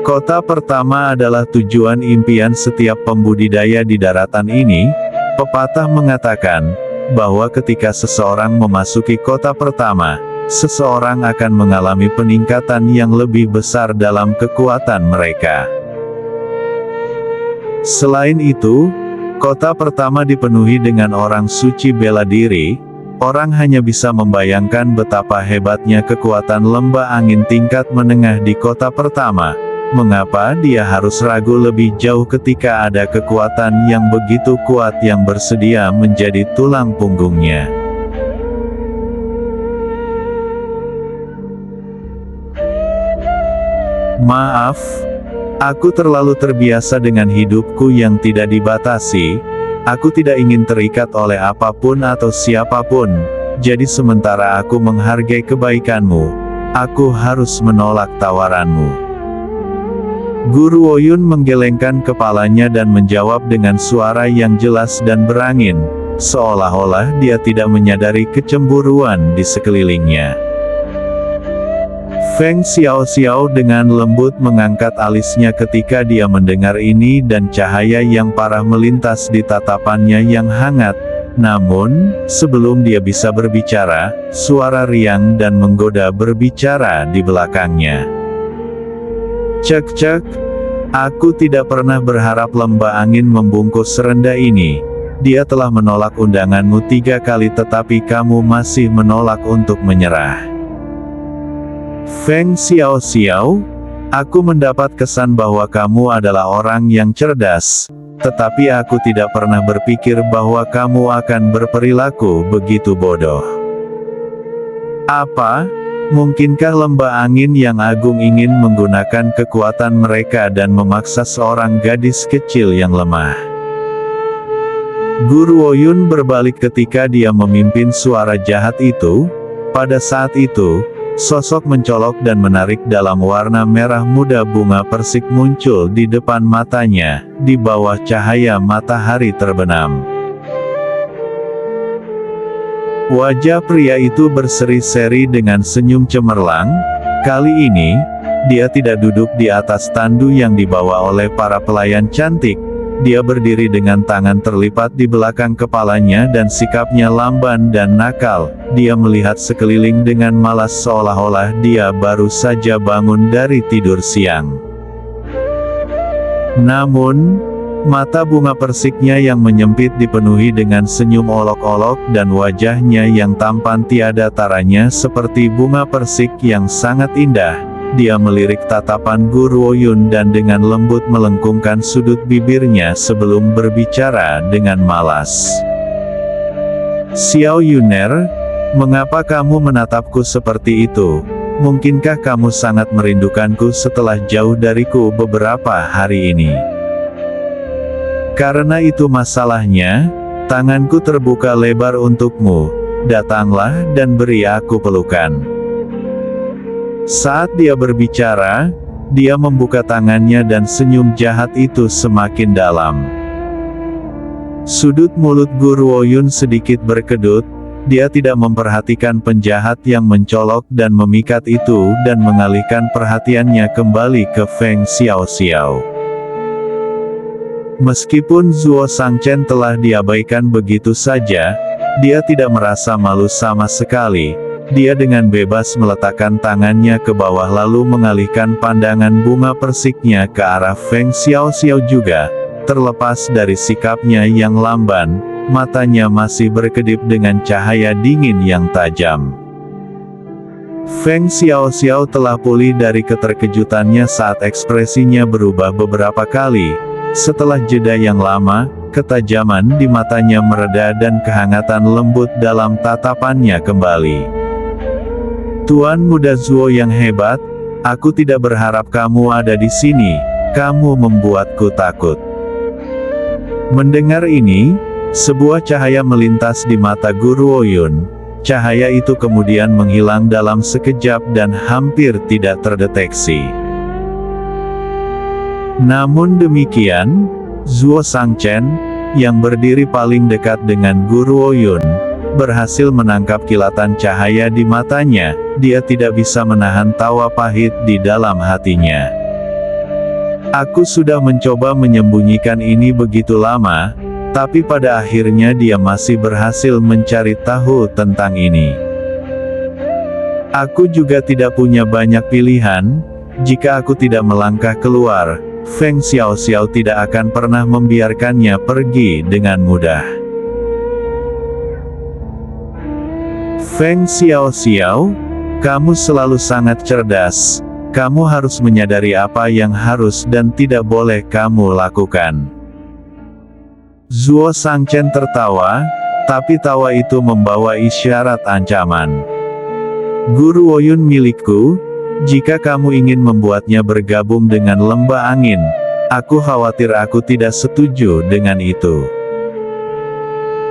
Kota pertama adalah tujuan impian setiap pembudidaya di daratan ini. Pepatah mengatakan bahwa ketika seseorang memasuki kota pertama, seseorang akan mengalami peningkatan yang lebih besar dalam kekuatan mereka. Selain itu, kota pertama dipenuhi dengan orang suci bela diri. Orang hanya bisa membayangkan betapa hebatnya kekuatan lembah angin tingkat menengah di kota pertama. Mengapa dia harus ragu lebih jauh ketika ada kekuatan yang begitu kuat yang bersedia menjadi tulang punggungnya? Maaf, aku terlalu terbiasa dengan hidupku yang tidak dibatasi. Aku tidak ingin terikat oleh apapun atau siapapun. Jadi sementara aku menghargai kebaikanmu, aku harus menolak tawaranmu. Guru Woyun menggelengkan kepalanya dan menjawab dengan suara yang jelas dan berangin, seolah-olah dia tidak menyadari kecemburuan di sekelilingnya. Feng Xiaoxiao dengan lembut mengangkat alisnya ketika dia mendengar ini dan cahaya yang parah melintas di tatapannya yang hangat. Namun, sebelum dia bisa berbicara, suara riang dan menggoda berbicara di belakangnya. Cek-cek, aku tidak pernah berharap lembah angin membungkus serendah ini. Dia telah menolak undanganmu 3 kali tetapi kamu masih menolak untuk menyerah. Feng Xiaoxiao, aku mendapat kesan bahwa kamu adalah orang yang cerdas, tetapi aku tidak pernah berpikir bahwa kamu akan berperilaku begitu bodoh. Apa? Mungkinkah lembah angin yang agung ingin menggunakan kekuatan mereka dan memaksa seorang gadis kecil yang lemah? Guru Woyun berbalik ketika dia memimpin suara jahat itu. Pada saat itu, sosok mencolok dan menarik dalam warna merah muda bunga persik muncul di depan matanya, di bawah cahaya matahari terbenam. Wajah pria itu berseri-seri dengan senyum cemerlang. Kali ini, dia tidak duduk di atas tandu yang dibawa oleh para pelayan cantik. Dia berdiri dengan tangan terlipat di belakang kepalanya dan sikapnya lamban dan nakal. Dia melihat sekeliling dengan malas seolah-olah dia baru saja bangun dari tidur siang. Namun, mata bunga persiknya yang menyempit dipenuhi dengan senyum olok-olok dan wajahnya yang tampan tiada taranya seperti bunga persik yang sangat indah. Dia melirik tatapan Guru Woyun dan dengan lembut melengkungkan sudut bibirnya sebelum berbicara dengan malas. Xiao Yuner, mengapa kamu menatapku seperti itu? Mungkinkah kamu sangat merindukanku setelah jauh dariku beberapa hari ini? Karena itu masalahnya, tanganku terbuka lebar untukmu. Datanglah dan beri aku pelukan. Saat dia berbicara, dia membuka tangannya dan senyum jahat itu semakin dalam. Sudut mulut Guru Woyun sedikit berkedut. Dia tidak memperhatikan penjahat yang mencolok dan memikat itu dan mengalihkan perhatiannya kembali ke Feng Xiaoxiao. Meskipun Zuo Sangchen telah diabaikan begitu saja, dia tidak merasa malu sama sekali. Dia dengan bebas meletakkan tangannya ke bawah lalu mengalihkan pandangan bunga persiknya ke arah Feng Xiaoxiao juga. Terlepas dari sikapnya yang lamban, matanya masih berkedip dengan cahaya dingin yang tajam. Feng Xiaoxiao telah pulih dari keterkejutannya saat ekspresinya berubah beberapa kali. Setelah jeda yang lama, ketajaman di matanya mereda dan kehangatan lembut dalam tatapannya kembali. Tuan muda Zuo yang hebat, aku tidak berharap kamu ada di sini, kamu membuatku takut. Mendengar ini, sebuah cahaya melintas di mata Guru Woyun. Cahaya itu kemudian menghilang dalam sekejap dan hampir tidak terdeteksi. Namun demikian, Zuo Sangchen, yang berdiri paling dekat dengan Guru Woyun, berhasil menangkap kilatan cahaya di matanya. Dia tidak bisa menahan tawa pahit di dalam hatinya. Aku sudah mencoba menyembunyikan ini begitu lama, tapi pada akhirnya dia masih berhasil mencari tahu tentang ini. Aku juga tidak punya banyak pilihan. Jika aku tidak melangkah keluar, Feng Xiaoxiao tidak akan pernah membiarkannya pergi dengan mudah. Feng Xiaoxiao, kamu selalu sangat cerdas. Kamu harus menyadari apa yang harus dan tidak boleh kamu lakukan. Zuo Shangchen tertawa, tapi tawa itu membawa isyarat ancaman. Guru Woyun milikku, jika kamu ingin membuatnya bergabung dengan lembah angin, aku khawatir aku tidak setuju dengan itu.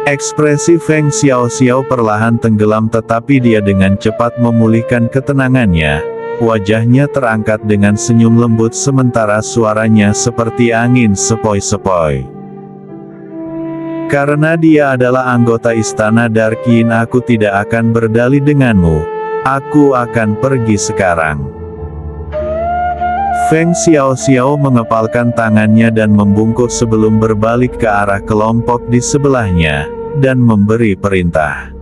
Ekspresi Feng Xiaoxiao perlahan tenggelam tetapi dia dengan cepat memulihkan ketenangannya. Wajahnya terangkat dengan senyum lembut sementara suaranya seperti angin sepoi-sepoi. Karena dia adalah anggota istana Dark Yin, aku tidak akan berdalih denganmu. Aku akan pergi sekarang. Feng Xiaoxiao mengepalkan tangannya dan membungkuk sebelum berbalik ke arah kelompok di sebelahnya, dan memberi perintah.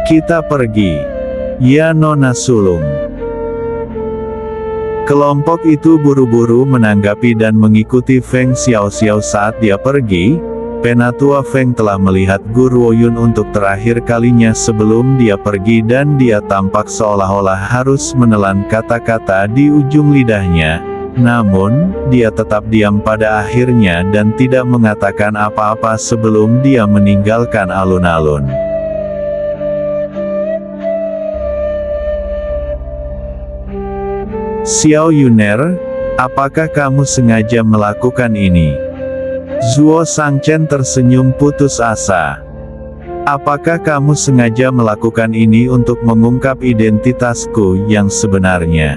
Kita pergi. Ya Nona Sulung. Kelompok itu buru-buru menanggapi dan mengikuti Feng Xiaoxiao saat dia pergi. Penatua Feng telah melihat Guru Woyun untuk terakhir kalinya sebelum dia pergi dan dia tampak seolah-olah harus menelan kata-kata di ujung lidahnya. Namun, dia tetap diam pada akhirnya dan tidak mengatakan apa-apa sebelum dia meninggalkan alun-alun. Xiao Yuner, apakah kamu sengaja melakukan ini? Zuo Shangchen tersenyum putus asa. Apakah kamu sengaja melakukan ini untuk mengungkap identitasku yang sebenarnya?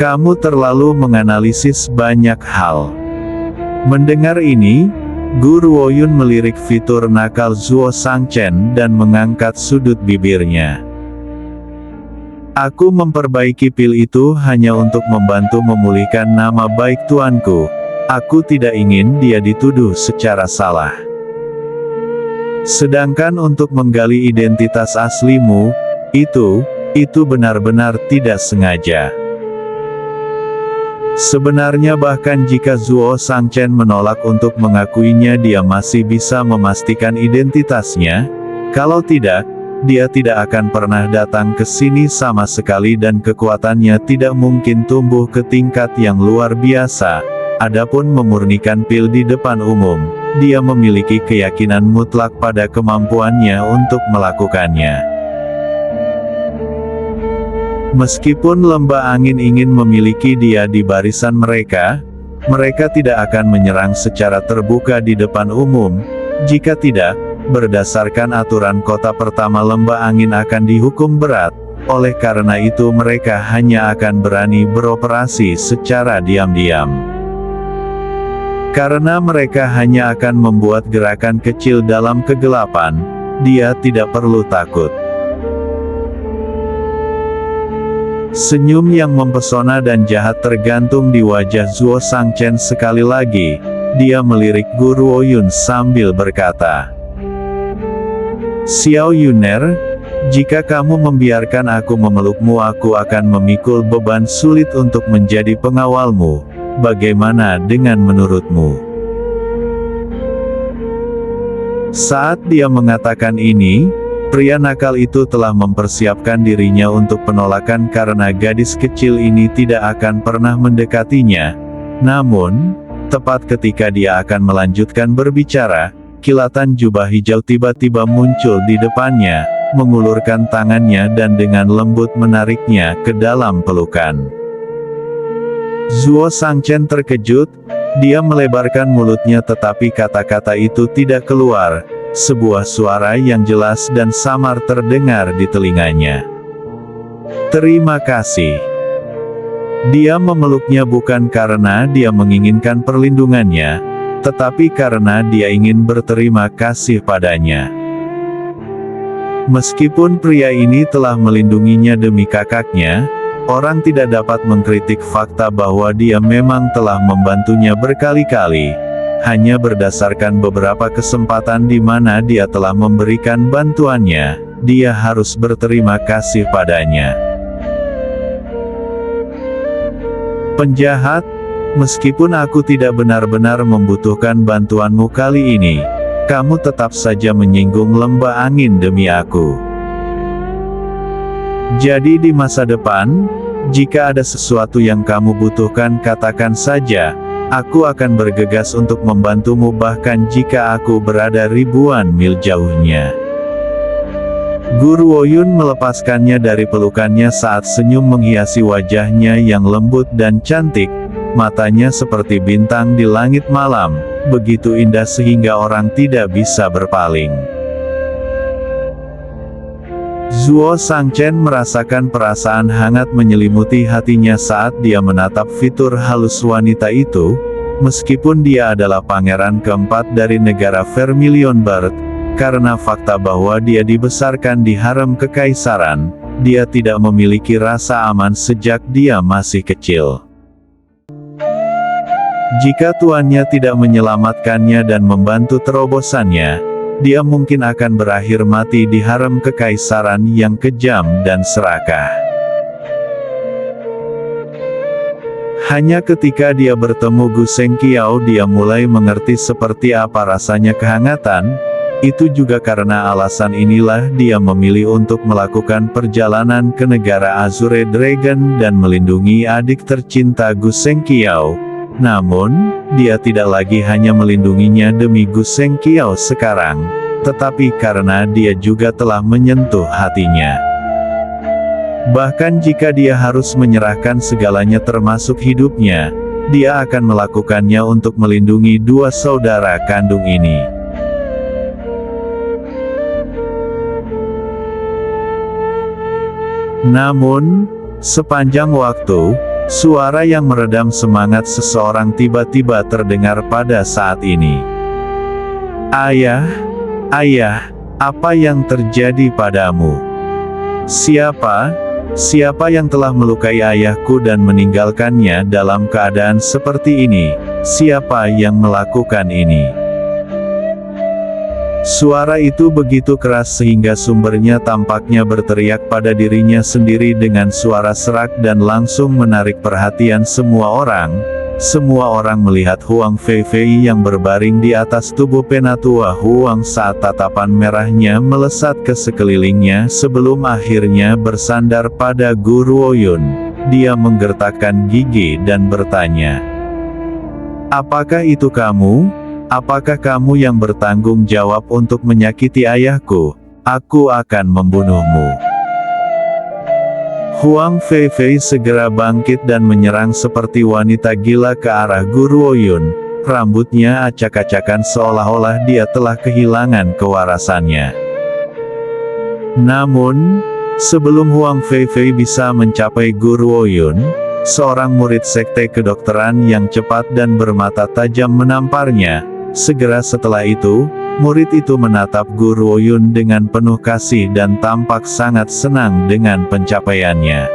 Kamu terlalu menganalisis banyak hal. Mendengar ini, Guru Woyun melirik fitur nakal Zuo Shangchen dan mengangkat sudut bibirnya. Aku memperbaiki pil itu hanya untuk membantu memulihkan nama baik tuanku. Aku tidak ingin dia dituduh secara salah. Sedangkan untuk menggali identitas aslimu, itu benar-benar tidak sengaja. Sebenarnya bahkan jika Zuo Shangchen menolak untuk mengakuinya, dia masih bisa memastikan identitasnya. Kalau tidak, dia tidak akan pernah datang ke sini sama sekali dan kekuatannya tidak mungkin tumbuh ke tingkat yang luar biasa. Adapun memurnikan pil di depan umum, dia memiliki keyakinan mutlak pada kemampuannya untuk melakukannya. Meskipun lembah angin ingin memiliki dia di barisan mereka tidak akan menyerang secara terbuka di depan umum. Jika tidak, berdasarkan aturan kota pertama lembah angin akan dihukum berat. Oleh karena itu mereka hanya akan berani beroperasi secara diam-diam. Karena mereka hanya akan membuat gerakan kecil dalam kegelapan, dia tidak perlu takut. Senyum yang mempesona dan jahat tergantung di wajah Zuo Shangchen sekali lagi. Dia melirik Guru Woyun sambil berkata, Xiao Yuner, jika kamu membiarkan aku memelukmu, aku akan memikul beban sulit untuk menjadi pengawalmu. Bagaimana dengan menurutmu? Saat dia mengatakan ini, pria nakal itu telah mempersiapkan dirinya untuk penolakan karena gadis kecil ini tidak akan pernah mendekatinya. Namun, tepat ketika dia akan melanjutkan berbicara, kilatan jubah hijau tiba-tiba muncul di depannya, mengulurkan tangannya dan dengan lembut menariknya ke dalam pelukan. Zuo Shangchen terkejut, dia melebarkan mulutnya tetapi kata-kata itu tidak keluar. Sebuah suara yang jelas dan samar terdengar di telinganya. Terima kasih. Dia memeluknya bukan karena dia menginginkan perlindungannya, tetapi karena dia ingin berterima kasih padanya. Meskipun pria ini telah melindunginya demi kakaknya, Orang tidak dapat mengkritik fakta bahwa dia memang telah membantunya berkali-kali, hanya berdasarkan beberapa kesempatan di mana dia telah memberikan bantuannya, dia harus berterima kasih padanya. Penjahat, meskipun aku tidak benar-benar membutuhkan bantuanmu kali ini, kamu tetap saja menyinggung lembah angin demi aku. Jadi di masa depan, jika ada sesuatu yang kamu butuhkan katakan saja, aku akan bergegas untuk membantumu bahkan jika aku berada ribuan mil jauhnya. Guru Woyun melepaskannya dari pelukannya saat senyum menghiasi wajahnya yang lembut dan cantik, matanya seperti bintang di langit malam, begitu indah sehingga orang tidak bisa berpaling. Zuo Shangchen merasakan perasaan hangat menyelimuti hatinya saat dia menatap fitur halus wanita itu, meskipun dia adalah pangeran keempat dari negara Vermilion Bird, karena fakta bahwa dia dibesarkan di harem kekaisaran, dia tidak memiliki rasa aman sejak dia masih kecil. Jika tuannya tidak menyelamatkannya dan membantu terobosannya, dia mungkin akan berakhir mati di harem kekaisaran yang kejam dan serakah. Hanya ketika dia bertemu Gu Shengqiao dia mulai mengerti seperti apa rasanya kehangatan, itu juga karena alasan inilah dia memilih untuk melakukan perjalanan ke negara Azure Dragon dan melindungi adik tercinta Gu Shengqiao. Namun, dia tidak lagi hanya melindunginya demi Gu Shengqiao sekarang, tetapi karena dia juga telah menyentuh hatinya. Bahkan jika dia harus menyerahkan segalanya termasuk hidupnya, dia akan melakukannya untuk melindungi dua saudara kandung ini. Namun, sepanjang waktu, suara yang meredam semangat seseorang tiba-tiba terdengar pada saat ini. Ayah, ayah, apa yang terjadi padamu? Siapa yang telah melukai ayahku dan meninggalkannya dalam keadaan seperti ini? Siapa yang melakukan ini? Suara itu begitu keras sehingga sumbernya tampaknya berteriak pada dirinya sendiri dengan suara serak dan langsung menarik perhatian semua orang. Semua orang melihat Huang Feifei yang berbaring di atas tubuh penatua Huang saat tatapan merahnya melesat ke sekelilingnya sebelum akhirnya bersandar pada Guru Woyun. Dia menggertakkan gigi dan bertanya, "Apakah itu kamu? Apakah kamu yang bertanggung jawab untuk menyakiti ayahku? Aku akan membunuhmu." Huang Feifei segera bangkit dan menyerang seperti wanita gila ke arah Guru Woyun. Rambutnya acak-acakan seolah-olah dia telah kehilangan kewarasannya. Namun, sebelum Huang Feifei bisa mencapai Guru Woyun, seorang murid sekte kedokteran yang cepat dan bermata tajam menamparnya. Segera setelah itu, murid itu menatap Guru Woyun dengan penuh kasih dan tampak sangat senang dengan pencapaiannya.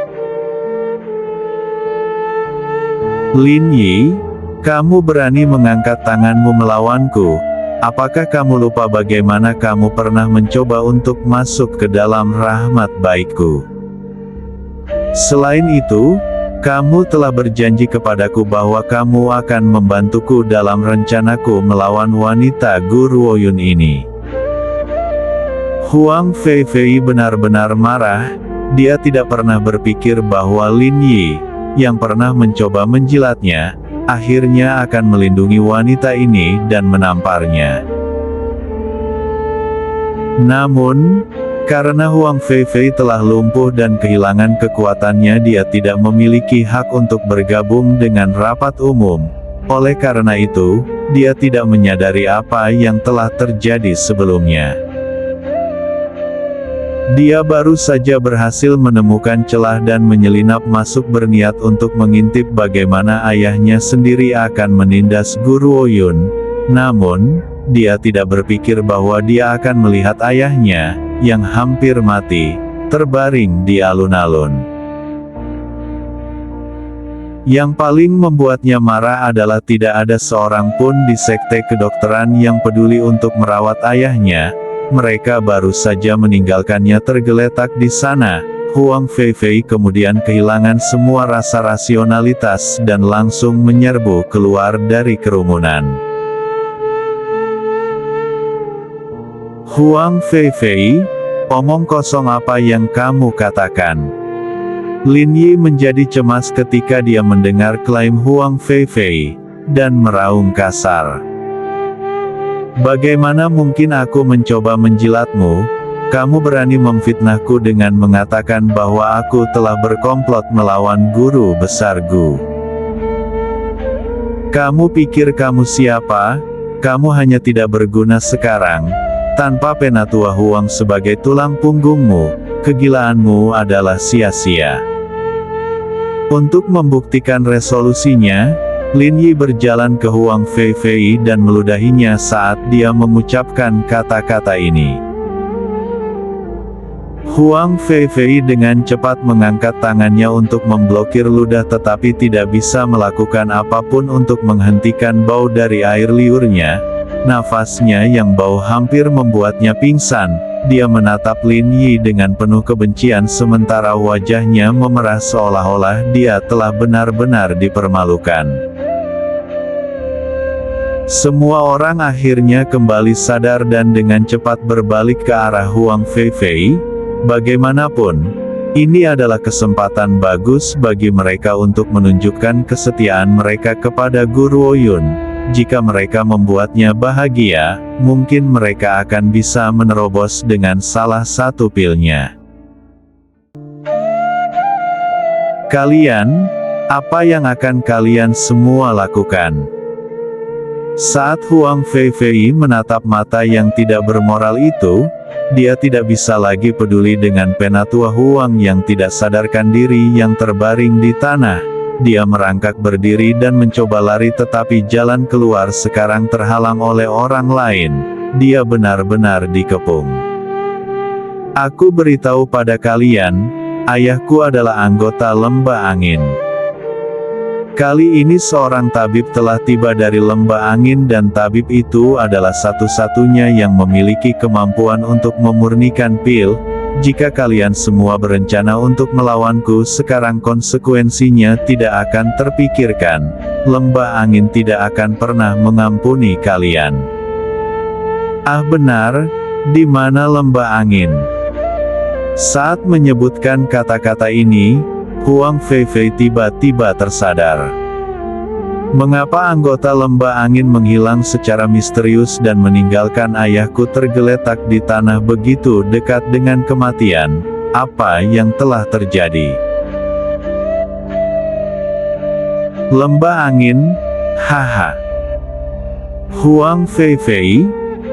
"Lin Yi, kamu berani mengangkat tanganmu melawanku? Apakah kamu lupa bagaimana kamu pernah mencoba untuk masuk ke dalam rahmat baikku? Selain itu, kamu telah berjanji kepadaku bahwa kamu akan membantuku dalam rencanaku melawan wanita Guru Woyun ini." Huang Feifei benar-benar marah. Dia tidak pernah berpikir bahwa Lin Yi, yang pernah mencoba menjilatnya, akhirnya akan melindungi wanita ini dan menamparnya. Namun, karena Huang Feifei telah lumpuh dan kehilangan kekuatannya, dia tidak memiliki hak untuk bergabung dengan rapat umum. Oleh karena itu, dia tidak menyadari apa yang telah terjadi sebelumnya. Dia baru saja berhasil menemukan celah dan menyelinap masuk berniat untuk mengintip bagaimana ayahnya sendiri akan menindas Guru Woyun. Namun, dia tidak berpikir bahwa dia akan melihat ayahnya, yang hampir mati, terbaring di alun-alun. Yang paling membuatnya marah adalah tidak ada seorang pun di sekte kedokteran yang peduli untuk merawat ayahnya. Mereka baru saja meninggalkannya tergeletak di sana. Huang Feifei kemudian kehilangan semua rasa rasionalitas dan langsung menyerbu keluar dari kerumunan. Huang Feifei, omong kosong apa yang kamu katakan? Lin Yi menjadi cemas ketika dia mendengar klaim Huang Feifei, dan meraung kasar. Bagaimana mungkin aku mencoba menjilatmu? Kamu berani memfitnahku dengan mengatakan bahwa aku telah berkomplot melawan guru besar Gu. Kamu pikir kamu siapa? Kamu hanya tidak berguna sekarang. Tanpa Penatua Huang sebagai tulang punggungmu, kegilaanmu adalah sia-sia. Untuk membuktikan resolusinya, Lin Yi berjalan ke Huang Feifei dan meludahinya saat dia mengucapkan kata-kata ini. Huang Feifei dengan cepat mengangkat tangannya untuk memblokir ludah tetapi tidak bisa melakukan apapun untuk menghentikan bau dari air liurnya. Nafasnya yang bau hampir membuatnya pingsan. Dia menatap Lin Yi dengan penuh kebencian sementara wajahnya memerah seolah-olah dia telah benar-benar dipermalukan. Semua orang akhirnya kembali sadar dan dengan cepat berbalik ke arah Huang Feifei. Bagaimanapun, ini adalah kesempatan bagus bagi mereka untuk menunjukkan kesetiaan mereka kepada Guru Ouyun. Jika mereka membuatnya bahagia, mungkin mereka akan bisa menerobos dengan salah satu pilnya. Kalian, apa yang akan kalian semua lakukan? Saat Huang Feifei menatap mata yang tidak bermoral itu, dia tidak bisa lagi peduli dengan Penatua Huang yang tidak sadarkan diri yang terbaring di tanah. Dia merangkak berdiri dan mencoba lari tetapi jalan keluar sekarang terhalang oleh orang lain. Dia benar-benar dikepung. Aku beritahu pada kalian, ayahku adalah anggota lembah angin. Kali ini seorang tabib telah tiba dari lembah angin dan tabib itu adalah satu-satunya yang memiliki kemampuan untuk memurnikan pil. Jika kalian semua berencana untuk melawanku sekarang konsekuensinya tidak akan terpikirkan. Lembah angin tidak akan pernah mengampuni kalian. Ah benar, di mana lembah angin? Saat menyebutkan kata-kata ini, Huang Feifei tiba-tiba tersadar. Mengapa anggota lembah angin menghilang secara misterius dan meninggalkan ayahku tergeletak di tanah begitu dekat dengan kematian? Apa yang telah terjadi? Lembah angin? Haha. Huang Feifei,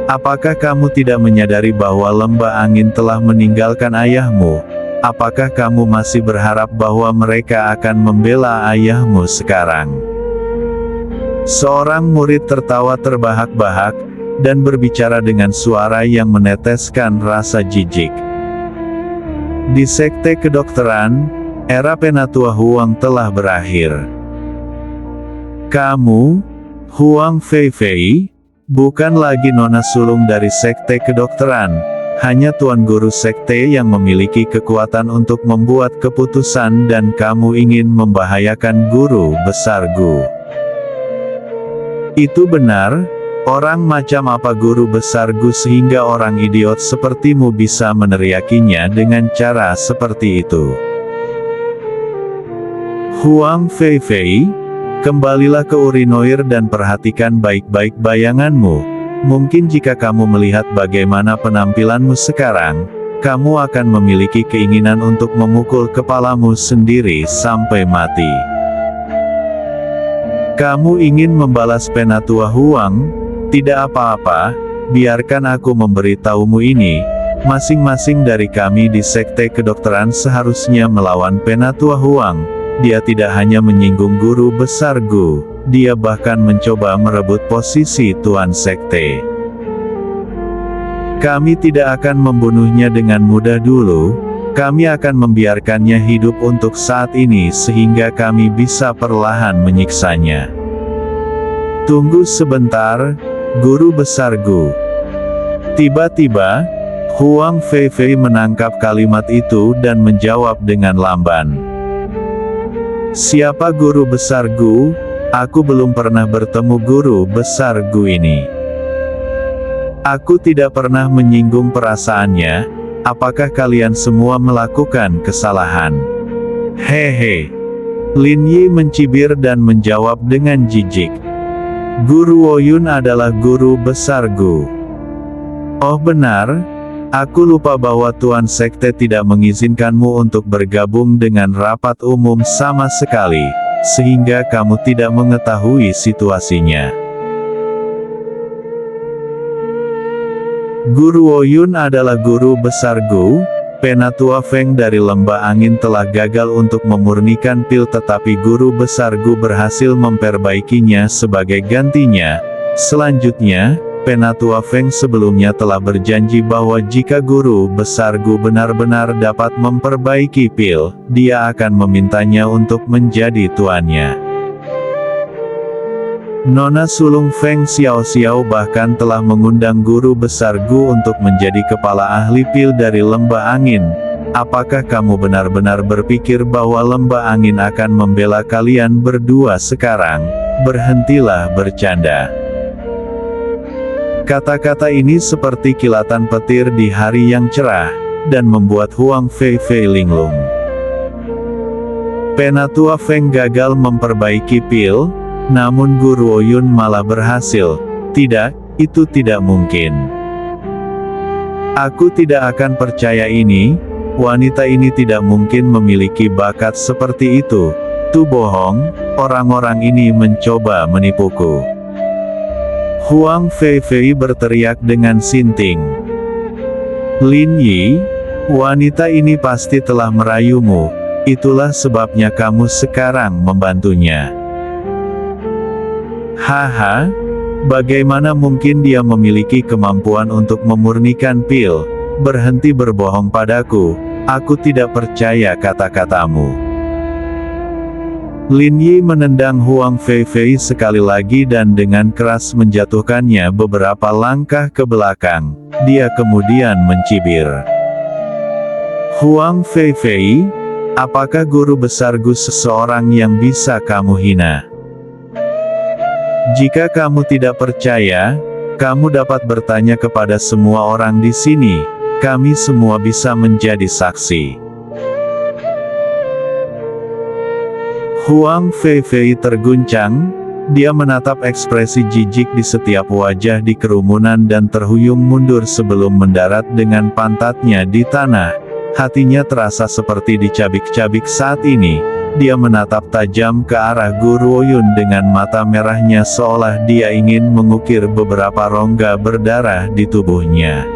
apakah kamu tidak menyadari bahwa lembah angin telah meninggalkan ayahmu? Apakah kamu masih berharap bahwa mereka akan membela ayahmu sekarang? Seorang murid tertawa terbahak-bahak, dan berbicara dengan suara yang meneteskan rasa jijik. Di sekte kedokteran, era Penatua Huang telah berakhir. Kamu, Huang Feifei, bukan lagi nona sulung dari sekte kedokteran, hanya tuan guru sekte yang memiliki kekuatan untuk membuat keputusan dan kamu ingin membahayakan guru besar Gu. Itu benar, orang macam apa guru besar Gu sehingga orang idiot sepertimu bisa meneriakinya dengan cara seperti itu. Huang Feifei, kembalilah ke urinoir dan perhatikan baik-baik bayanganmu. Mungkin jika kamu melihat bagaimana penampilanmu sekarang, kamu akan memiliki keinginan untuk memukul kepalamu sendiri sampai mati. Kamu ingin membalas Penatua Huang? Tidak apa-apa, biarkan aku memberitahumu ini. Masing-masing dari kami di sekte kedokteran seharusnya melawan Penatua Huang. Dia tidak hanya menyinggung guru besar Gu, dia bahkan mencoba merebut posisi tuan sekte. Kami tidak akan membunuhnya dengan mudah dulu. Kami akan membiarkannya hidup untuk saat ini sehingga kami bisa perlahan menyiksanya. Tunggu sebentar, Guru Besar Gu. Tiba-tiba, Huang Feifei menangkap kalimat itu dan menjawab dengan lamban. Siapa Guru Besar Gu? Aku belum pernah bertemu Guru Besar Gu ini. Aku tidak pernah menyinggung perasaannya. Apakah kalian semua melakukan kesalahan? Hehe. Lin Yi mencibir dan menjawab dengan jijik. Guru Woyun adalah Guru Besar Gu. Oh benar, aku lupa bahwa Tuan Sekte tidak mengizinkanmu untuk bergabung dengan rapat umum sama sekali, sehingga kamu tidak mengetahui situasinya. Guru Woyun adalah Guru Besar Gu. Penatua Feng dari Lembah Angin telah gagal untuk memurnikan pil, tetapi Guru Besar Gu berhasil memperbaikinya sebagai gantinya. Selanjutnya, Penatua Feng sebelumnya telah berjanji bahwa jika Guru Besar Gu benar-benar dapat memperbaiki pil, dia akan memintanya untuk menjadi tuannya. Nona sulung Feng Xiao bahkan telah mengundang Guru Besar Gu untuk menjadi kepala ahli pil dari Lembah Angin. Apakah kamu benar-benar berpikir bahwa Lembah Angin akan membela kalian berdua sekarang? Berhentilah bercanda. Kata-kata ini seperti kilatan petir di hari yang cerah, dan membuat Huang Feifei linglung. Penatua Feng gagal memperbaiki pil, namun Guru Woyun malah berhasil. Tidak, itu tidak mungkin. Aku tidak akan percaya ini. Wanita ini tidak mungkin memiliki bakat seperti itu. Itu bohong, orang-orang ini mencoba menipuku. Huang Feifei berteriak dengan sinting. Lin Yi, wanita ini pasti telah merayumu. Itulah sebabnya kamu sekarang membantunya. Haha, bagaimana mungkin dia memiliki kemampuan untuk memurnikan pil? Berhenti berbohong padaku, aku tidak percaya kata-katamu. Lin Yi menendang Huang Feifei sekali lagi dan dengan keras menjatuhkannya beberapa langkah ke belakang. Dia kemudian mencibir. Huang Feifei, apakah Guru Besar Gu seseorang yang bisa kamu hina? Jika kamu tidak percaya, kamu dapat bertanya kepada semua orang di sini. Kami semua bisa menjadi saksi. Huang Feifei terguncang. Dia menatap ekspresi jijik di setiap wajah di kerumunan dan terhuyung mundur sebelum mendarat dengan pantatnya di tanah. Hatinya terasa seperti dicabik-cabik saat ini. Dia menatap tajam ke arah Guru Woyun dengan mata merahnya seolah dia ingin mengukir beberapa rongga berdarah di tubuhnya.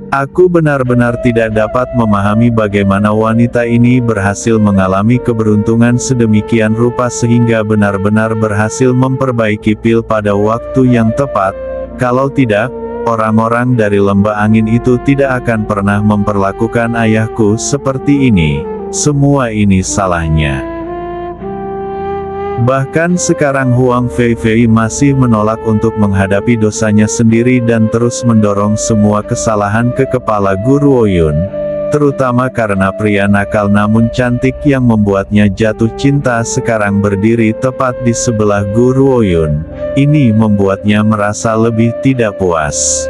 Aku benar-benar tidak dapat memahami bagaimana wanita ini berhasil mengalami keberuntungan sedemikian rupa sehingga benar-benar berhasil memperbaiki pil pada waktu yang tepat. Kalau tidak, orang-orang dari Lembah Angin itu tidak akan pernah memperlakukan ayahku seperti ini. Semua ini salahnya. Bahkan sekarang Huang Feifei masih menolak untuk menghadapi dosanya sendiri dan terus mendorong semua kesalahan ke kepala Guru Woyun, terutama karena pria nakal namun cantik yang membuatnya jatuh cinta sekarang berdiri tepat di sebelah Guru Woyun. Ini membuatnya merasa lebih tidak puas.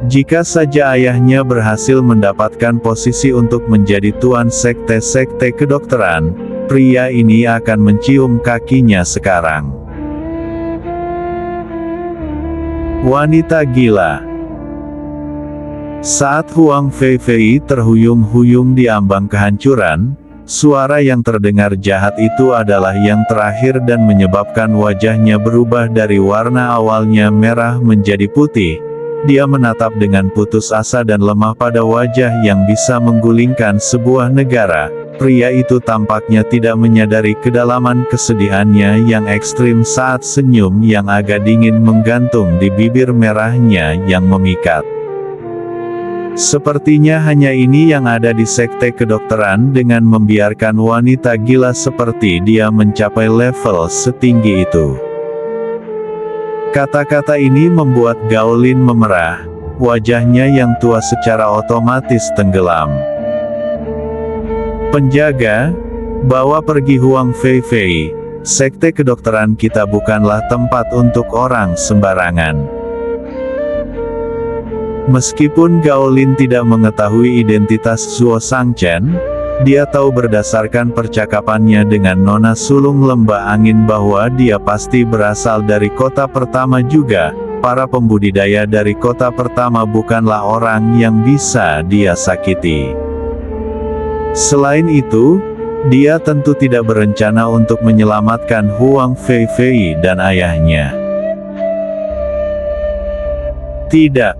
Jika saja ayahnya berhasil mendapatkan posisi untuk menjadi tuan sekte-sekte kedokteran, pria ini akan mencium kakinya sekarang. Wanita gila. Saat Huang Feifei terhuyung-huyung di ambang kehancuran, suara yang terdengar jahat itu adalah yang terakhir dan menyebabkan wajahnya berubah dari warna awalnya merah menjadi putih. Dia menatap dengan putus asa dan lemah pada wajah yang bisa menggulingkan sebuah negara. Pria itu tampaknya tidak menyadari kedalaman kesedihannya yang ekstrim saat senyum yang agak dingin menggantung di bibir merahnya yang memikat. Sepertinya hanya ini yang ada di sekte kedokteran dengan membiarkan wanita gila seperti dia mencapai level setinggi itu. Kata-kata ini membuat Gaolin memerah. Wajahnya yang tua secara otomatis tenggelam. Penjaga, bawa pergi Huang Feifei. Sekte kedokteran kita bukanlah tempat untuk orang sembarangan. Meskipun Gaolin tidak mengetahui identitas Zuo Shangchen, dia tahu berdasarkan percakapannya dengan Nona Sulung Lembah Angin bahwa dia pasti berasal dari kota pertama juga. Para pembudidaya dari kota pertama bukanlah orang yang bisa dia sakiti. Selain itu, dia tentu tidak berencana untuk menyelamatkan Huang Feifei dan ayahnya. Tidak.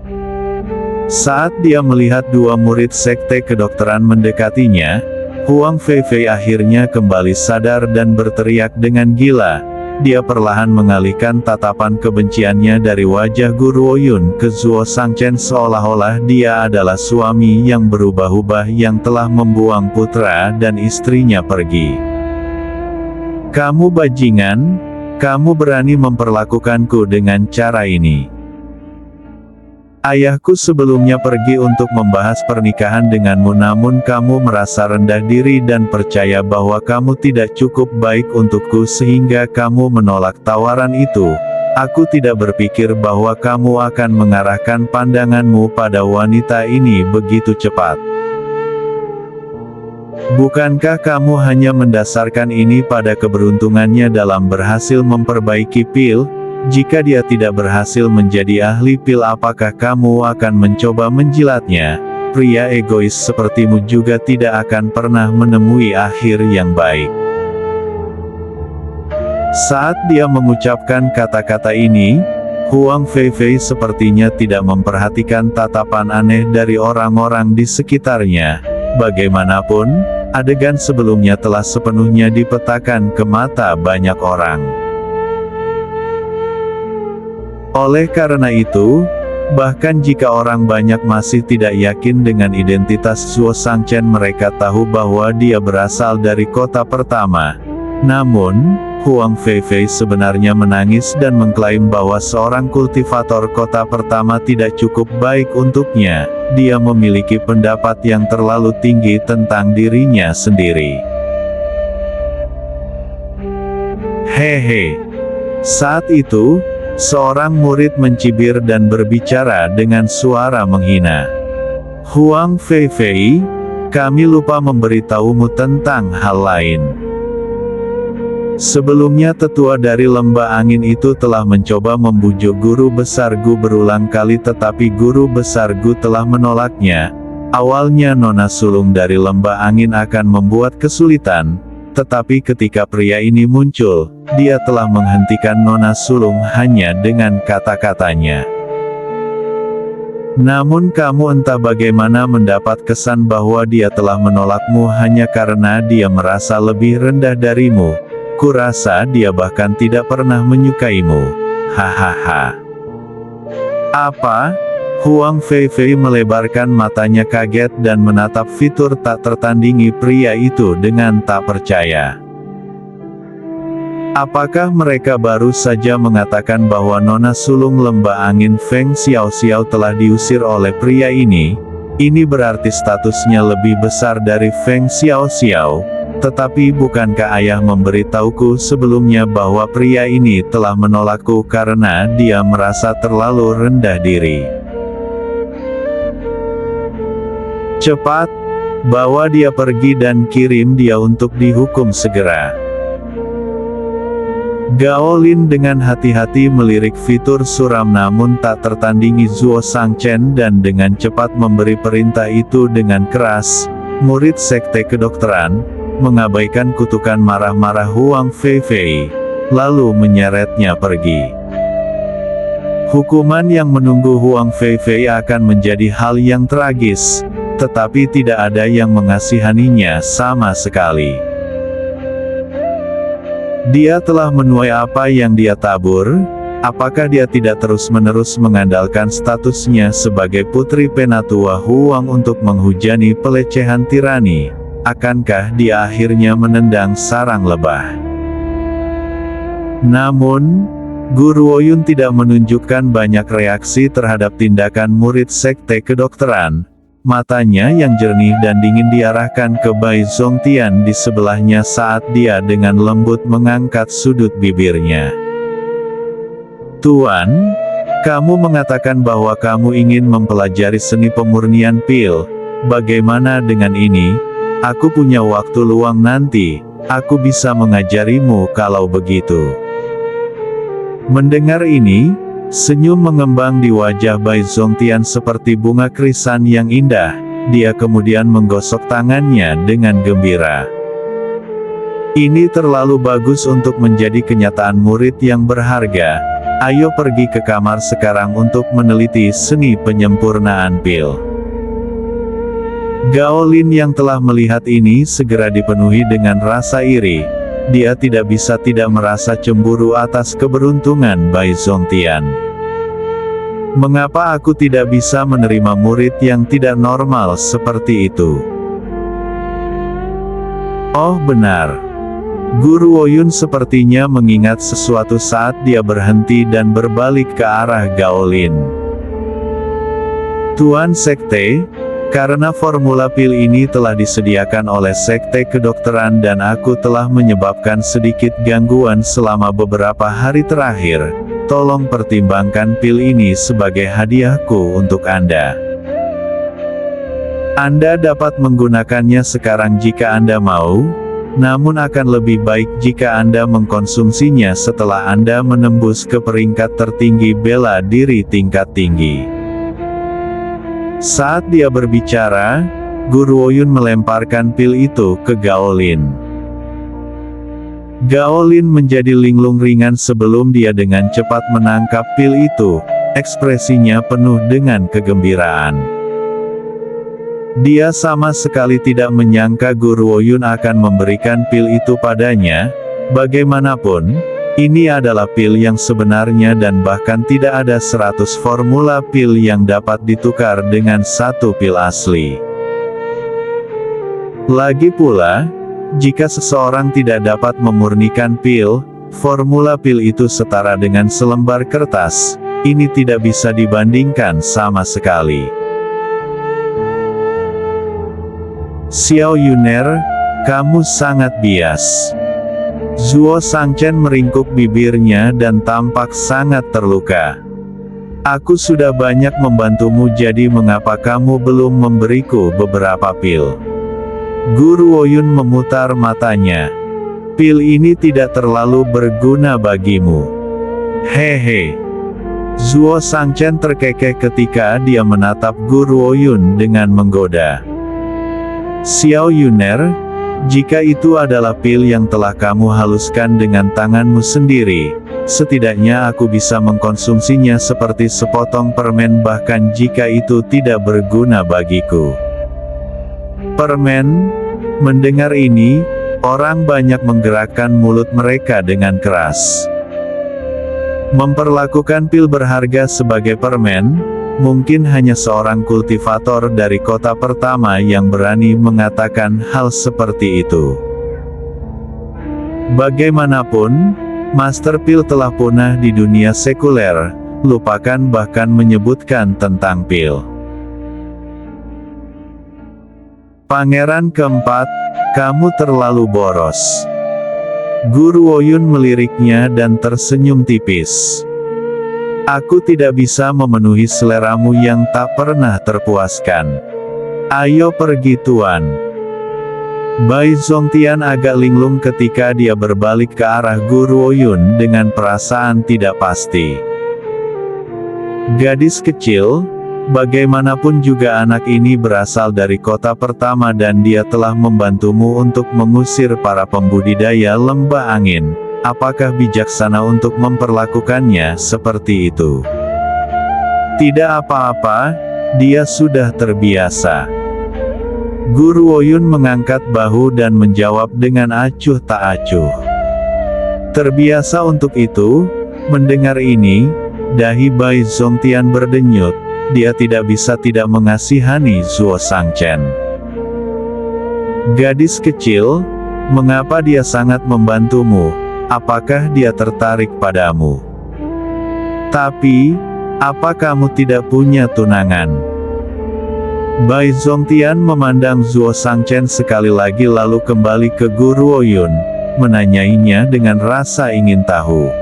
Saat dia melihat dua murid sekte kedokteran mendekatinya, Huang Feifei akhirnya kembali sadar dan berteriak dengan gila. Dia perlahan mengalihkan tatapan kebenciannya dari wajah Guru Oyun ke Zuo Shangchen seolah-olah dia adalah suami yang berubah-ubah yang telah membuang putra dan istrinya pergi. Kamu bajingan, kamu berani memperlakukanku dengan cara ini. Ayahku sebelumnya pergi untuk membahas pernikahan denganmu, namun kamu merasa rendah diri dan percaya bahwa kamu tidak cukup baik untukku sehingga kamu menolak tawaran itu. Aku tidak berpikir bahwa kamu akan mengarahkan pandanganmu pada wanita ini begitu cepat. Bukankah kamu hanya mendasarkan ini pada keberuntungannya dalam berhasil memperbaiki pil? Jika dia tidak berhasil menjadi ahli pil, apakah kamu akan mencoba menjilatnya? Pria egois sepertimu juga tidak akan pernah menemui akhir yang baik. Saat dia mengucapkan kata-kata ini, Huang Feifei sepertinya tidak memperhatikan tatapan aneh dari orang-orang di sekitarnya. Bagaimanapun, adegan sebelumnya telah sepenuhnya dipetakan ke mata banyak orang. Oleh karena itu, bahkan jika orang banyak masih tidak yakin dengan identitas Zuo Shangchen, mereka tahu bahwa dia berasal dari kota pertama. Namun, Huang Feifei sebenarnya menangis dan mengklaim bahwa seorang kultivator kota pertama tidak cukup baik untuknya. Dia memiliki pendapat yang terlalu tinggi tentang dirinya sendiri. Hehe. Saat itu, seorang murid mencibir dan berbicara dengan suara menghina. Huang Feifei, kami lupa memberitahumu tentang hal lain. Sebelumnya tetua dari lembah angin itu telah mencoba membujuk guru besar Gu berulang kali, tetapi guru besar Gu telah menolaknya. Awalnya Nona Sulung dari lembah angin akan membuat kesulitan, tetapi ketika pria ini muncul, dia telah menghentikan Nona Sulung hanya dengan kata-katanya. Namun kamu entah bagaimana mendapat kesan bahwa dia telah menolakmu hanya karena dia merasa lebih rendah darimu. Kurasa dia bahkan tidak pernah menyukaimu. Hahaha. Apa? Huang Feifei melebarkan matanya kaget dan menatap fitur tak tertandingi pria itu dengan tak percaya. Apakah mereka baru saja mengatakan bahwa Nona Sulung lembah angin Feng Xiao Xiao telah diusir oleh pria ini? Ini berarti statusnya lebih besar dari Feng Xiao Xiao. Tetapi bukankah ayah memberitahuku sebelumnya bahwa pria ini telah menolakku karena dia merasa terlalu rendah diri? Cepat, bawa dia pergi dan kirim dia untuk dihukum segera. Gaolin dengan hati-hati melirik fitur suram namun tak tertandingi Zuo Shangchen dan dengan cepat memberi perintah itu dengan keras. Murid sekte kedokteran mengabaikan kutukan marah-marah Huang Feifei, lalu menyeretnya pergi. Hukuman yang menunggu Huang Feifei akan menjadi hal yang tragis, tetapi tidak ada yang mengasihaninya sama sekali. Dia telah menuai apa yang dia tabur, Apakah dia tidak terus-menerus mengandalkan statusnya sebagai putri penatua Huang untuk menghujani pelecehan tirani? Akankah dia akhirnya menendang sarang lebah? Namun, Guru Woyun tidak menunjukkan banyak reaksi terhadap tindakan murid sekte kedokteran. Matanya yang jernih dan dingin diarahkan ke Bai Zongtian di sebelahnya saat dia dengan lembut mengangkat sudut bibirnya. Tuan, kamu mengatakan bahwa kamu ingin mempelajari seni pemurnian pil. Bagaimana dengan ini? Aku punya waktu luang nanti. Aku bisa mengajarimu kalau begitu. Mendengar ini, senyum mengembang di wajah Bai Zongtian seperti bunga krisan yang indah. Dia kemudian menggosok tangannya dengan gembira. Ini terlalu bagus untuk menjadi kenyataan murid yang berharga. Ayo pergi ke kamar sekarang untuk meneliti seni penyempurnaan pil. Gao Lin yang telah melihat ini segera dipenuhi dengan rasa iri. Dia tidak bisa tidak merasa cemburu atas keberuntungan Bai Zongtian. Mengapa aku tidak bisa menerima murid yang tidak normal seperti itu? Oh benar. Guru Woyun sepertinya mengingat sesuatu saat dia berhenti dan berbalik ke arah Gao Lin. Tuan Sekte, karena formula pil ini telah disediakan oleh Sekte Kedokteran dan aku telah menyebabkan sedikit gangguan selama beberapa hari terakhir, tolong pertimbangkan pil ini sebagai hadiahku untuk Anda. Anda dapat menggunakannya sekarang jika Anda mau, namun akan lebih baik jika Anda mengkonsumsinya setelah Anda menembus ke peringkat tertinggi bela diri tingkat tinggi. Saat dia berbicara, Guru Woyun melemparkan pil itu ke Gao Lin. Gao Lin menjadi linglung ringan sebelum dia dengan cepat menangkap pil itu, ekspresinya penuh dengan kegembiraan. Dia sama sekali tidak menyangka Guru Woyun akan memberikan pil itu padanya. Bagaimanapun, ini adalah pil yang sebenarnya dan bahkan tidak ada 100 formula pil yang dapat ditukar dengan satu pil asli. Lagi pula, jika seseorang tidak dapat memurnikan pil, formula pil itu setara dengan selembar kertas. Ini tidak bisa dibandingkan sama sekali. Xiao Yuner, kamu sangat bias. Zuo Sangchen meringkuk bibirnya dan tampak sangat terluka. Aku sudah banyak membantumu, jadi mengapa kamu belum memberiku beberapa pil? Guru Woyun memutar matanya. Pil ini tidak terlalu berguna bagimu. Hehe. Zuo Sangchen terkekeh ketika dia menatap Guru Woyun dengan menggoda. Xiao Yuner, jika itu adalah pil yang telah kamu haluskan dengan tanganmu sendiri, setidaknya aku bisa mengkonsumsinya seperti sepotong permen bahkan jika itu tidak berguna bagiku. Permen? Mendengar ini, orang banyak menggerakkan mulut mereka dengan keras. Memperlakukan pil berharga sebagai permen? Mungkin hanya seorang kultivator dari kota pertama yang berani mengatakan hal seperti itu. Bagaimanapun, Master Pil telah punah di dunia sekuler, lupakan bahkan menyebutkan tentang pil. Pangeran keempat, kamu terlalu boros. Guru Woyun meliriknya dan tersenyum tipis. Aku tidak bisa memenuhi seleramu yang tak pernah terpuaskan. Ayo pergi tuan. Bai Zongtian agak linglung ketika dia berbalik ke arah Guru Woyun dengan perasaan tidak pasti. Gadis kecil, bagaimanapun juga anak ini berasal dari kota pertama dan dia telah membantumu untuk mengusir para pembudidaya lembah angin. Apakah bijaksana untuk memperlakukannya seperti itu? Tidak apa-apa, dia sudah terbiasa. Guru Woyun mengangkat bahu dan menjawab dengan acuh tak acuh. Terbiasa untuk itu, Mendengar ini, dahi Bai Zongtian berdenyut, dia tidak bisa tidak mengasihani Zuo Sangchen. Gadis kecil, mengapa dia sangat membantumu? Apakah dia tertarik padamu? Tapi, apa kamu tidak punya tunangan? Bai Zongtian memandang Zuo Sangchen sekali lagi lalu kembali ke Guru Oyun, menanyainya dengan rasa ingin tahu.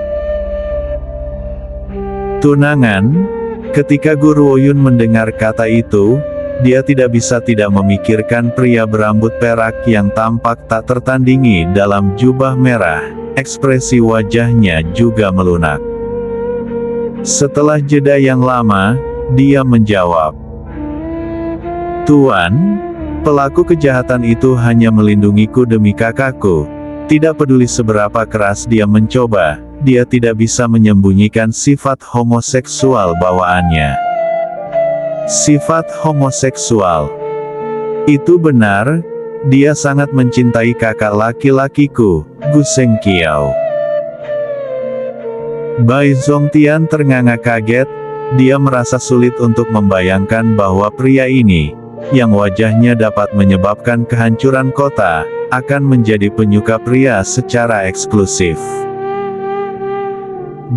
Tunangan? Ketika Guru Oyun mendengar kata itu, dia tidak bisa tidak memikirkan pria berambut perak yang tampak tak tertandingi dalam jubah merah. Ekspresi wajahnya juga melunak. Setelah jeda yang lama, dia menjawab, "Tuan, pelaku kejahatan itu hanya melindungiku demi kakakku. Tidak peduli seberapa keras dia mencoba, dia tidak bisa menyembunyikan sifat homoseksual bawaannya." Sifat homoseksual. Itu benar, dia sangat mencintai kakak laki-lakiku, Gu Sengqiao. Bai Zongtian ternganga kaget, dia merasa sulit untuk membayangkan bahwa pria ini, yang wajahnya dapat menyebabkan kehancuran kota, akan menjadi penyuka pria secara eksklusif.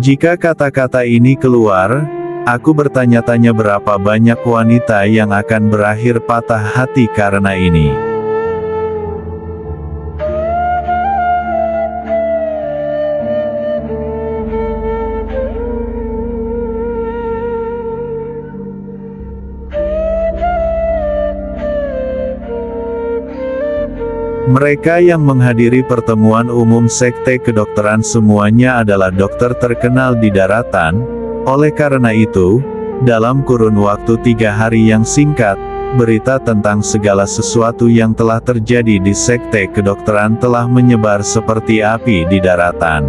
Jika kata-kata ini keluar, aku bertanya-tanya berapa banyak wanita yang akan berakhir patah hati karena ini. Mereka yang menghadiri pertemuan umum Sekte Kedokteran semuanya adalah dokter terkenal di daratan. Oleh karena itu, dalam kurun waktu 3 hari yang singkat, berita tentang segala sesuatu yang telah terjadi di Sekte Kedokteran telah menyebar seperti api di daratan.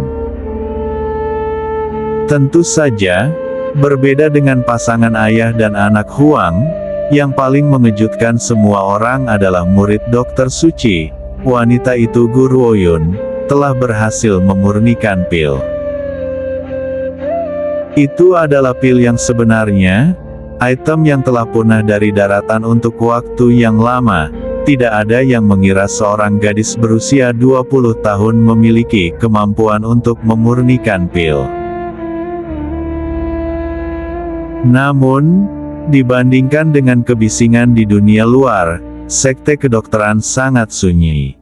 Tentu saja, berbeda dengan pasangan ayah dan anak Huang, yang paling mengejutkan semua orang adalah murid Dokter Suci. Wanita itu Guru Oyun, telah berhasil memurnikan pil. Itu adalah pil yang sebenarnya, item yang telah punah dari daratan untuk waktu yang lama. Tidak ada yang mengira seorang gadis berusia 20 tahun memiliki kemampuan untuk memurnikan pil. Namun, dibandingkan dengan kebisingan di dunia luar, Sekte Kedokteran sangat sunyi.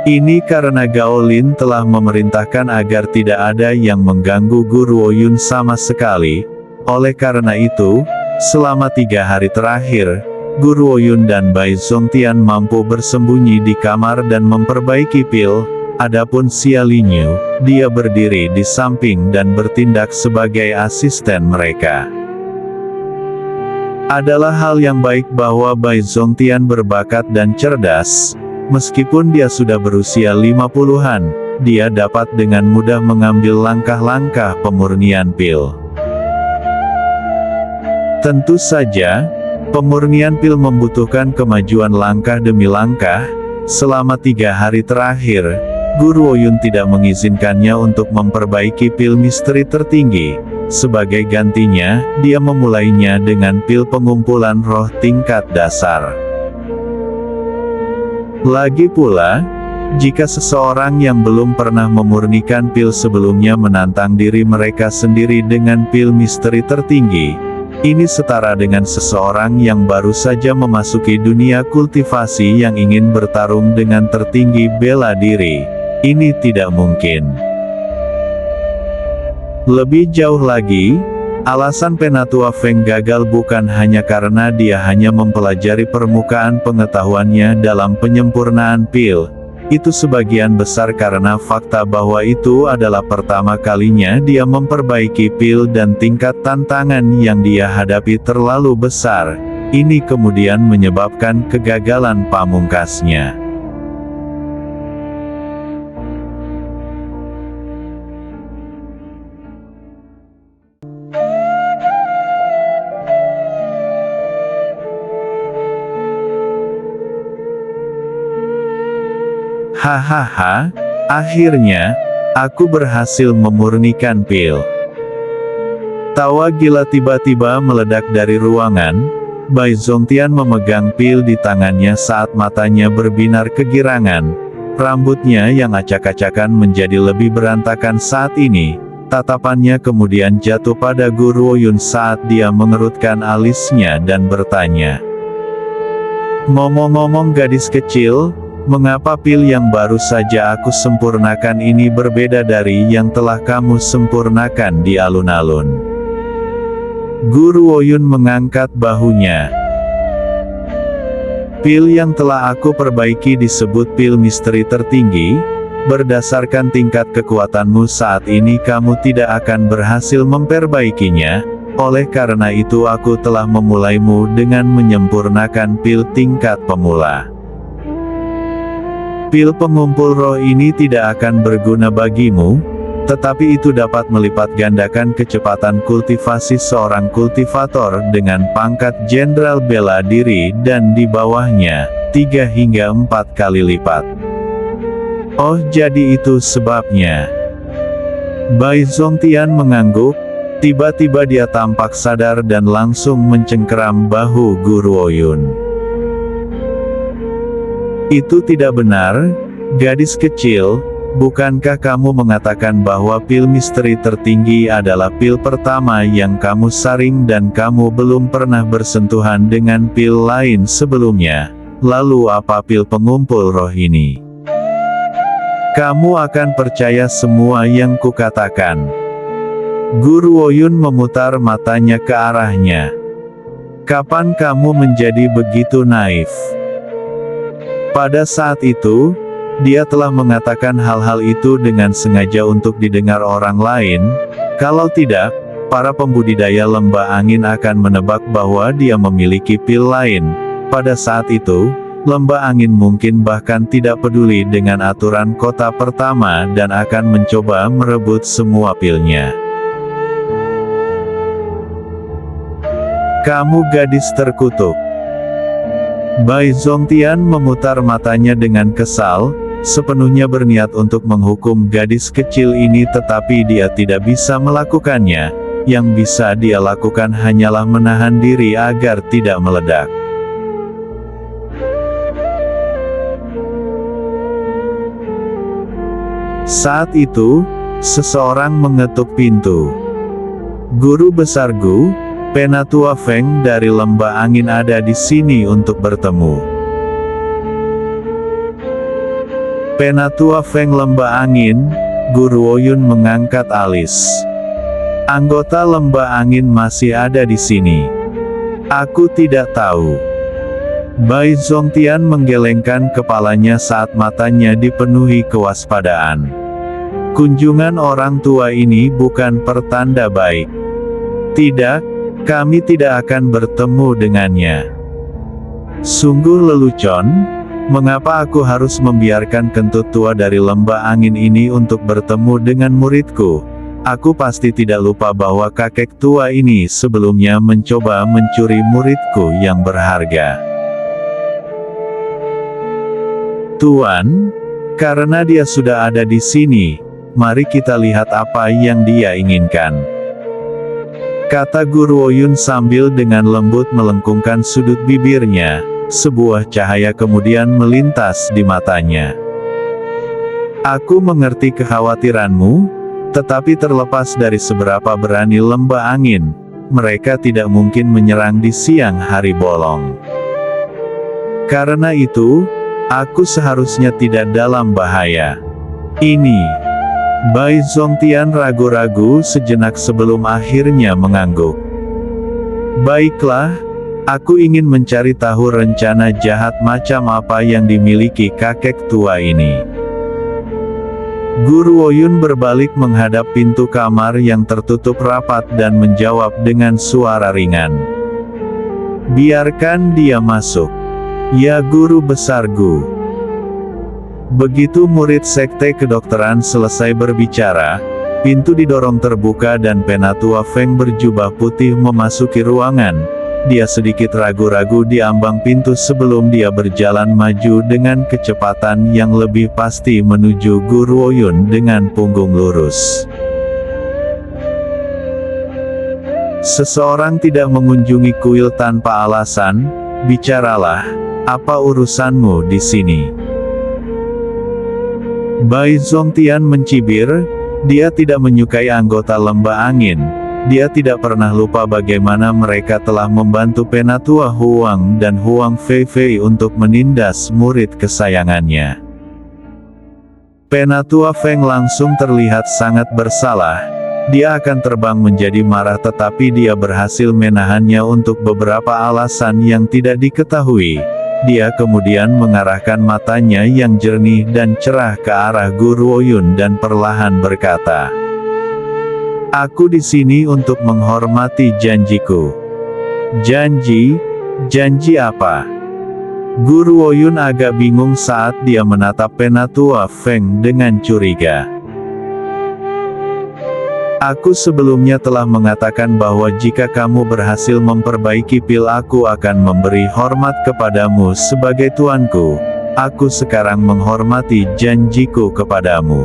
Ini karena Gao Lin telah memerintahkan agar tidak ada yang mengganggu Guru Oyun sama sekali. Oleh karena itu, selama 3 hari terakhir, Guru Oyun dan Bai Zongtian mampu bersembunyi di kamar dan memperbaiki pil. Adapun Xia Linyu, dia berdiri di samping dan bertindak sebagai asisten mereka. Adalah hal yang baik bahwa Bai Zongtian berbakat dan cerdas. Meskipun dia sudah berusia 50-an, dia dapat dengan mudah mengambil langkah-langkah pemurnian pil. Tentu saja, pemurnian pil membutuhkan kemajuan langkah demi langkah. Selama 3 hari terakhir, Guru Oyun tidak mengizinkannya untuk memperbaiki pil misteri tertinggi. Sebagai gantinya, dia memulainya dengan pil pengumpulan roh tingkat dasar. Lagi pula, jika seseorang yang belum pernah memurnikan pil sebelumnya menantang diri mereka sendiri dengan pil misteri tertinggi, ini setara dengan seseorang yang baru saja memasuki dunia kultivasi yang ingin bertarung dengan tertinggi bela diri. Ini tidak mungkin. Lebih jauh lagi, alasan Penatua Feng gagal bukan hanya karena dia hanya mempelajari permukaan pengetahuannya dalam penyempurnaan pil. Itu sebagian besar karena fakta bahwa itu adalah pertama kalinya dia memperbaiki pil dan tingkat tantangan yang dia hadapi terlalu besar. Ini kemudian menyebabkan kegagalan pamungkasnya. Hahaha, akhirnya, Aku berhasil memurnikan pil. Tawa gila tiba-tiba meledak dari ruangan. Bai Zongtian memegang pil di tangannya saat matanya berbinar kegirangan. Rambutnya yang acak-acakan menjadi lebih berantakan saat ini. Tatapannya kemudian jatuh pada Gu Ruoyun saat dia mengerutkan alisnya dan bertanya. Ngomong-ngomong gadis kecil, mengapa pil yang baru saja aku sempurnakan ini berbeda dari yang telah kamu sempurnakan di alun-alun? Gu Ruoyun mengangkat bahunya. Pil yang telah aku perbaiki disebut pil misteri tertinggi. Berdasarkan tingkat kekuatanmu saat ini kamu tidak akan berhasil memperbaikinya. Oleh karena itu aku telah memulaimu dengan menyempurnakan pil tingkat pemula. Pil pengumpul roh ini tidak akan berguna bagimu, tetapi itu dapat melipat gandakan kecepatan kultivasi seorang kultivator dengan pangkat jenderal bela diri dan di bawahnya, 3 hingga 4 kali lipat. Oh, jadi itu sebabnya. Bai Zongtian mengangguk. Tiba-tiba dia tampak sadar dan langsung mencengkeram bahu Gu Ruoyun. Itu tidak benar, gadis kecil. Bukankah kamu mengatakan bahwa pil misteri tertinggi adalah pil pertama yang kamu saring dan kamu belum pernah bersentuhan dengan pil lain sebelumnya? Lalu apa pil pengumpul roh ini? Kamu akan percaya semua yang kukatakan. Gu Ruoyun memutar matanya ke arahnya. Kapan kamu menjadi begitu naif? Pada saat itu, dia telah mengatakan hal-hal itu dengan sengaja untuk didengar orang lain. Kalau tidak, para pembudidaya lembah angin akan menebak bahwa dia memiliki pil lain. Pada saat itu, lembah angin mungkin bahkan tidak peduli dengan aturan kota pertama dan akan mencoba merebut semua pilnya. Kamu gadis terkutuk. Bai Zongtian memutar matanya dengan kesal, sepenuhnya berniat untuk menghukum gadis kecil ini tetapi dia tidak bisa melakukannya. Yang bisa dia lakukan hanyalah menahan diri agar tidak meledak. Saat itu, seseorang mengetuk pintu. Guru besar Gu, Penatua Feng dari lembah angin ada di sini untuk bertemu. Penatua Feng lembah angin, Gu Ruoyun mengangkat alis. Anggota lembah angin masih ada di sini. Aku tidak tahu. Bai Zongtian menggelengkan kepalanya saat matanya dipenuhi kewaspadaan. Kunjungan orang tua ini bukan pertanda baik. Tidak. Kami tidak akan bertemu dengannya. Sungguh lelucon, mengapa aku harus membiarkan kentut tua dari lembah angin ini untuk bertemu dengan muridku? Aku pasti tidak lupa bahwa kakek tua ini sebelumnya mencoba mencuri muridku yang berharga. Tuan, karena dia sudah ada di sini, mari kita lihat apa yang dia inginkan. Kata Gu Ruoyun sambil dengan lembut melengkungkan sudut bibirnya, sebuah cahaya kemudian melintas di matanya. Aku mengerti kekhawatiranmu, tetapi terlepas dari seberapa berani lembah angin, mereka tidak mungkin menyerang di siang hari bolong. Karena itu, aku seharusnya tidak dalam bahaya. Ini. Bai Zongtian ragu-ragu sejenak sebelum akhirnya mengangguk. Baiklah, aku ingin mencari tahu rencana jahat macam apa yang dimiliki kakek tua ini. Gu Ruoyun berbalik menghadap pintu kamar yang tertutup rapat dan menjawab dengan suara ringan. Biarkan dia masuk. Ya Guru Besar Gu. Begitu murid sekte kedokteran selesai berbicara, pintu didorong terbuka dan Penatua Feng berjubah putih memasuki ruangan. dia sedikit ragu-ragu di ambang pintu sebelum dia berjalan maju dengan kecepatan yang lebih pasti menuju Guru Oyun dengan punggung lurus. Seseorang tidak mengunjungi kuil tanpa alasan, bicaralah, apa urusanmu di sini? Bai Zongtian mencibir, dia tidak menyukai anggota lembah angin. Dia tidak pernah lupa bagaimana mereka telah membantu Penatua Huang dan Huang Feifei untuk menindas murid kesayangannya. Penatua Feng langsung terlihat sangat bersalah. Dia akan terbang menjadi marah tetapi dia berhasil menahannya untuk beberapa alasan yang tidak diketahui. Dia kemudian mengarahkan matanya yang jernih dan cerah ke arah Guru Oyun dan perlahan berkata, "Aku di sini untuk menghormati janjiku." "Janji? Janji apa?" Guru Oyun agak bingung saat dia menatap Penatua Feng dengan curiga. "Aku sebelumnya telah mengatakan bahwa jika kamu berhasil memperbaiki pil aku akan memberi hormat kepadamu sebagai tuanku. Aku sekarang menghormati janjiku kepadamu."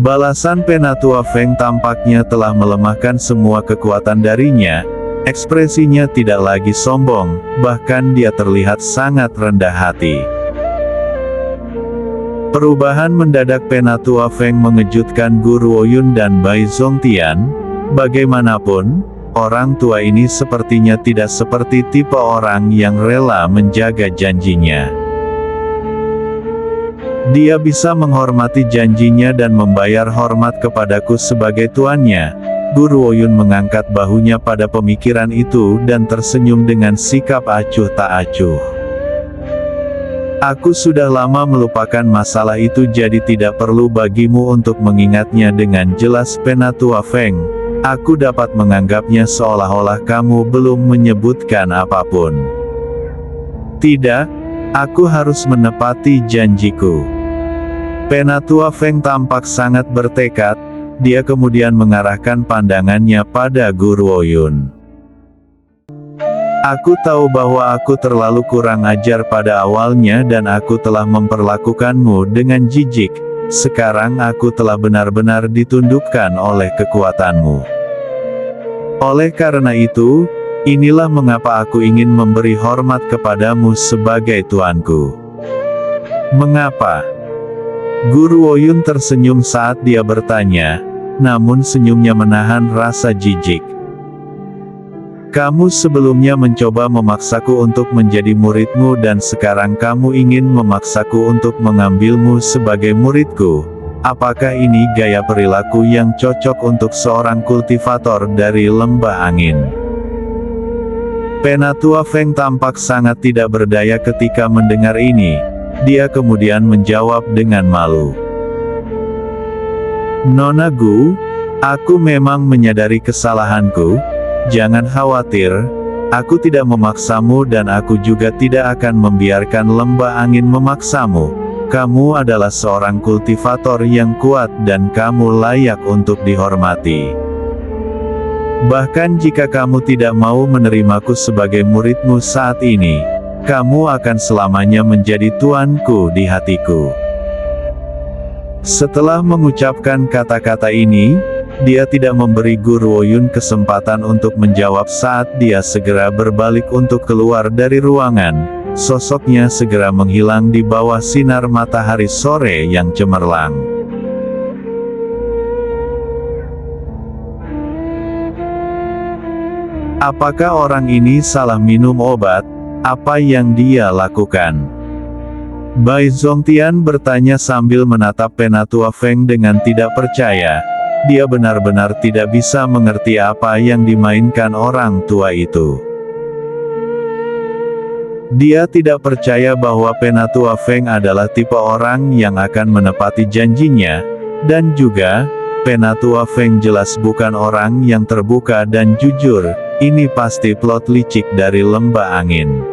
Balasan Penatua Feng tampaknya telah melemahkan semua kekuatan darinya. Ekspresinya tidak lagi sombong, bahkan dia terlihat sangat rendah hati. Perubahan mendadak Penatua Feng mengejutkan Guru Oyun dan Bai Zongtian. Bagaimanapun, orang tua ini sepertinya tidak seperti tipe orang yang rela menjaga janjinya. Dia bisa menghormati janjinya dan membayar hormat kepadaku sebagai tuannya. Guru Oyun mengangkat bahunya pada pemikiran itu dan tersenyum dengan sikap acuh tak acuh. "Aku sudah lama melupakan masalah itu jadi tidak perlu bagimu untuk mengingatnya dengan jelas Penatua Feng. Aku dapat menganggapnya seolah-olah kamu belum menyebutkan apapun." "Tidak, aku harus menepati janjiku." Penatua Feng tampak sangat bertekad, dia kemudian mengarahkan pandangannya pada Guru Oyun. "Aku tahu bahwa aku terlalu kurang ajar pada awalnya dan aku telah memperlakukanmu dengan jijik. Sekarang aku telah benar-benar ditundukkan oleh kekuatanmu. Oleh karena itu, inilah mengapa aku ingin memberi hormat kepadamu sebagai tuanku." "Mengapa?" Guru Oyun tersenyum saat dia bertanya, namun senyumnya menahan rasa jijik. "Kamu sebelumnya mencoba memaksaku untuk menjadi muridmu dan sekarang kamu ingin memaksaku untuk mengambilmu sebagai muridku. Apakah ini gaya perilaku yang cocok untuk seorang kultivator dari lembah angin?" Penatua Feng tampak sangat tidak berdaya ketika mendengar ini. Dia kemudian menjawab dengan malu, "Nona Gu, aku memang menyadari kesalahanku. Jangan khawatir, aku tidak memaksamu dan aku juga tidak akan membiarkan lembah angin memaksamu. Kamu adalah seorang kultivator yang kuat dan kamu layak untuk dihormati. Bahkan jika kamu tidak mau menerimaku sebagai muridmu saat ini, kamu akan selamanya menjadi tuanku di hatiku." Setelah mengucapkan kata-kata ini, dia tidak memberi Guru Oyun kesempatan untuk menjawab saat dia segera berbalik untuk keluar dari ruangan. Sosoknya segera menghilang di bawah sinar matahari sore yang cemerlang. Apakah orang ini salah minum obat? Apa yang dia lakukan? Bai Zongtian bertanya sambil menatap Penatua Feng dengan tidak percaya. Dia benar-benar tidak bisa mengerti apa yang dimainkan orang tua itu. Dia tidak percaya bahwa Penatua Feng adalah tipe orang yang akan menepati janjinya, dan juga, Penatua Feng jelas bukan orang yang terbuka dan jujur. Ini pasti plot licik dari lembah angin.